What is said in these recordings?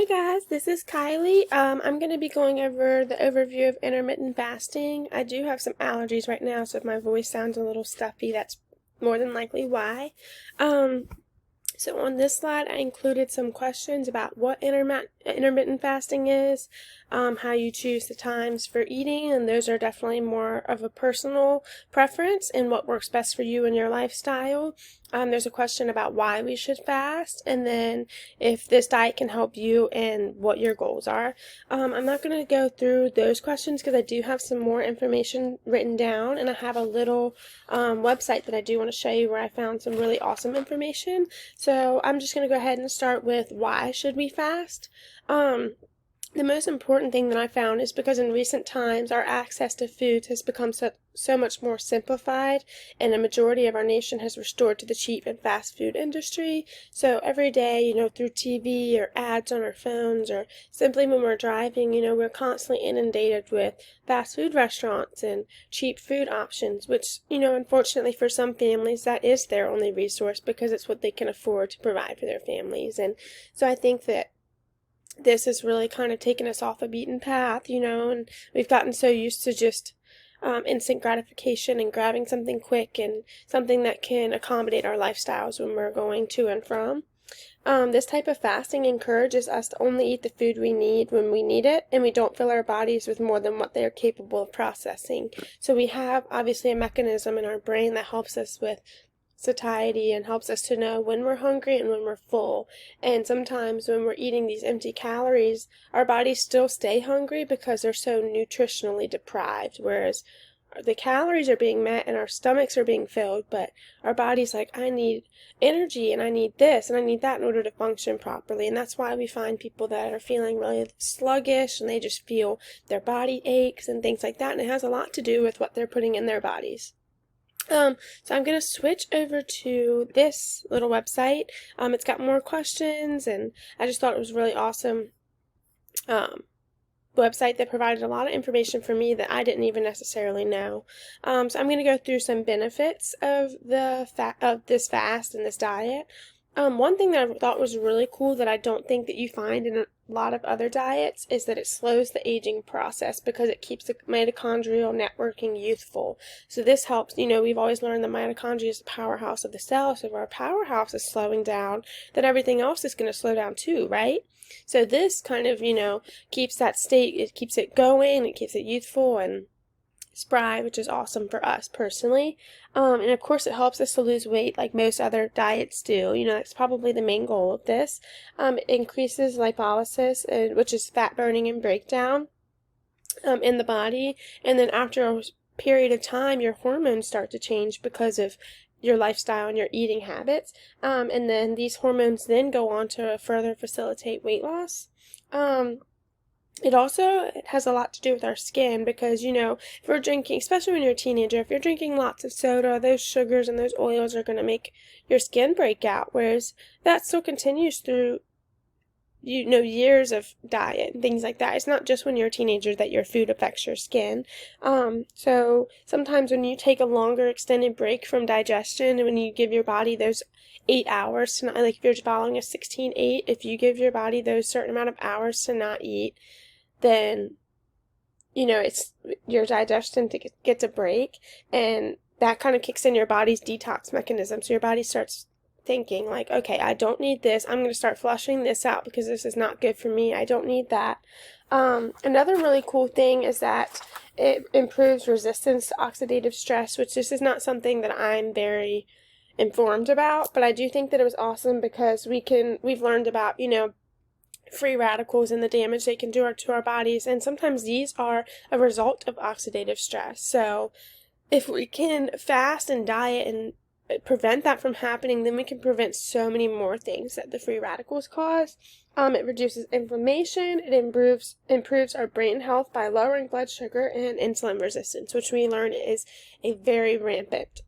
Hey guys, this is Kylie. I'm going to be going over the overview of intermittent fasting. I do have some allergies right now, so if my voice sounds a little stuffy, that's more than likely why. Um, so on this slide, I included some questions about what intermittent fasting is, how you choose the times for eating, and those are definitely more of a personal preference and what works best for you and your lifestyle. There's a question about why we should fast, and then if this diet can help you and what your goals are. I'm not going to go through those questions because I do have some more information written down, and I have a little website that I do want to show you where I found some really awesome information. So I'm just going to go ahead and start with why should we fast? The most important thing that I found is because in recent times our access to foods has become so much more simplified, and a majority of our nation has restored to the cheap and fast food industry. So every day, through TV or ads on our phones, or simply when we're driving, we're constantly inundated with fast food restaurants and cheap food options, which, unfortunately for some families, that is their only resource because it's what they can afford to provide for their families. And so I think that this has really kind of taken us off a beaten path, and we've gotten so used to just instant gratification and grabbing something quick and something that can accommodate our lifestyles when we're going to and from. This type of fasting encourages us to only eat the food we need when we need it, and we don't fill our bodies with more than what they are capable of processing. So we have obviously a mechanism in our brain that helps us with satiety and helps us to know when we're hungry and when we're full. And sometimes when we're eating these empty calories, our bodies still stay hungry because they're so nutritionally deprived, whereas the calories are being met and our stomachs are being filled, but our body's like, I need energy and I need this and I need that in order to function properly. And that's why we find people that are feeling really sluggish and they just feel their body aches and things like that. And it has a lot to do with what they're putting in their bodies. So I'm going to switch over to this little website. It's got more questions, and I just thought it was really awesome website that provided a lot of information for me that I didn't even necessarily know. So I'm going to go through some benefits of this fast and this diet. One thing that I thought was really cool that I don't think that you find in a lot of other diets is that it slows the aging process because it keeps the mitochondrial networking youthful. So this helps, we've always learned the mitochondria is the powerhouse of the cell. So if our powerhouse is slowing down, then everything else is going to slow down too, right? So this kind of, keeps that state, it keeps it going, it keeps it youthful and spry, which is awesome for us personally. And of course it helps us to lose weight like most other diets do. That's probably the main goal of this. It increases lipolysis, which is fat burning and breakdown in the body. And then after a period of time, your hormones start to change because of your lifestyle and your eating habits. And then these hormones then go on to further facilitate weight loss. It has a lot to do with our skin because, if we're drinking, especially when you're a teenager, if you're drinking lots of soda, those sugars and those oils are going to make your skin break out, whereas that still continues through, years of diet and things like that. It's not just when you're a teenager that your food affects your skin. So sometimes when you take a longer extended break from digestion and when you give your body those 8 hours to not, like if you're following a 16-8, if you give your body those certain amount of hours to not eat, then, it's your digestion gets a break, and that kind of kicks in your body's detox mechanism. So your body starts thinking like, okay, I don't need this. I'm going to start flushing this out because this is not good for me. I don't need that. Another really cool thing is that it improves resistance to oxidative stress, which this is not something that I'm very informed about, but I do think that it was awesome because we've learned about, free radicals and the damage they can do to our bodies, and sometimes these are a result of oxidative stress. So if we can fast and diet and prevent that from happening, then we can prevent so many more things that the free radicals cause. It reduces inflammation, it improves our brain health by lowering blood sugar and insulin resistance, which we learn is a very rampant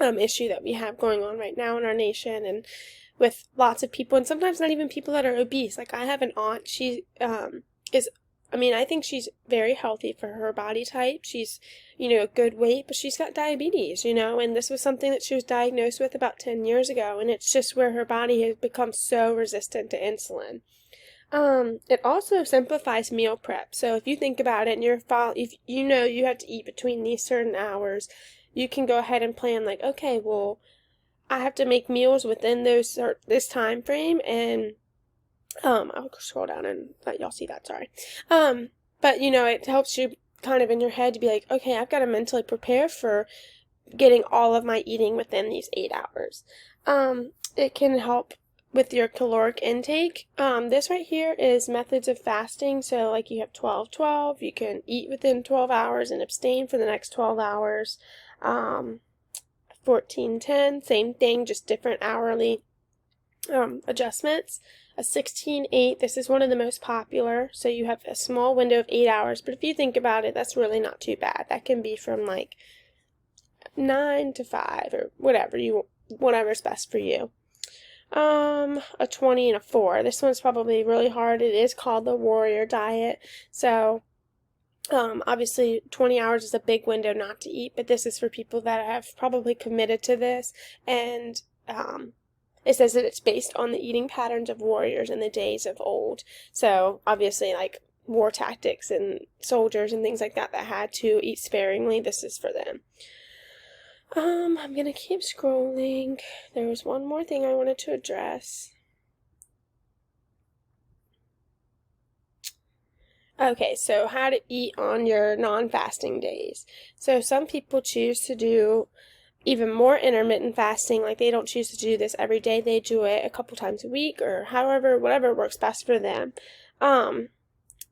issue that we have going on right now in our nation, and with lots of people, and sometimes not even people that are obese. Like I have an aunt, she I think she's very healthy for her body type. She's, a good weight, but she's got diabetes, and this was something that she was diagnosed with about 10 years ago, and it's just where her body has become so resistant to insulin. It also simplifies meal prep. So if you think about it and if you know you have to eat between these certain hours, you can go ahead and plan like, okay, well, I have to make meals within this time frame, and I'll scroll down and let y'all see that, sorry. But it helps you kind of in your head to be like, okay, I've got to mentally prepare for getting all of my eating within these 8 hours. It can help with your caloric intake. This right here is methods of fasting. So like you have 12-12, you can eat within 12 hours and abstain for the next 12 hours. 14-10, same thing, just different hourly adjustments. A 16-8, this is one of the most popular. So you have a small window of 8 hours, but if you think about it, that's really not too bad. That can be from like 9 to 5 or whatever's best for you. A 20 and a 4. This one's probably really hard. It is called the warrior diet. So, obviously 20 hours is a big window not to eat, but this is for people that have probably committed to this, and, it says that it's based on the eating patterns of warriors in the days of old. So, obviously, like war tactics and soldiers and things like that had to eat sparingly, this is for them. I'm gonna keep scrolling. There was one more thing I wanted to address. Okay, so how to eat on your non-fasting days. So some people choose to do even more intermittent fasting, like they don't choose to do this every day. They do it a couple times a week or whatever works best for them.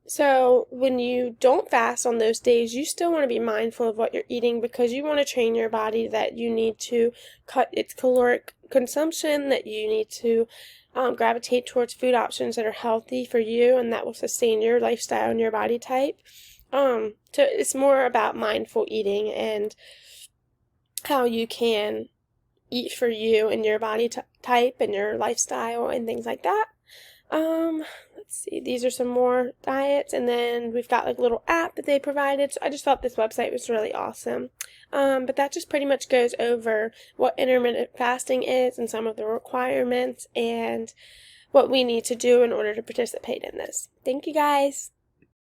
So when you don't fast on those days, you still want to be mindful of what you're eating, because you want to train your body that you need to cut its caloric consumption, that you need to gravitate towards food options that are healthy for you and that will sustain your lifestyle and your body type. So it's more about mindful eating and how you can eat for you and your body type and your lifestyle and things like that. Let's see, these are some more diets, and then we've got like a little app that they provided. So I just thought this website was really awesome. But that just pretty much goes over what intermittent fasting is and some of the requirements and what we need to do in order to participate in this. Thank you guys.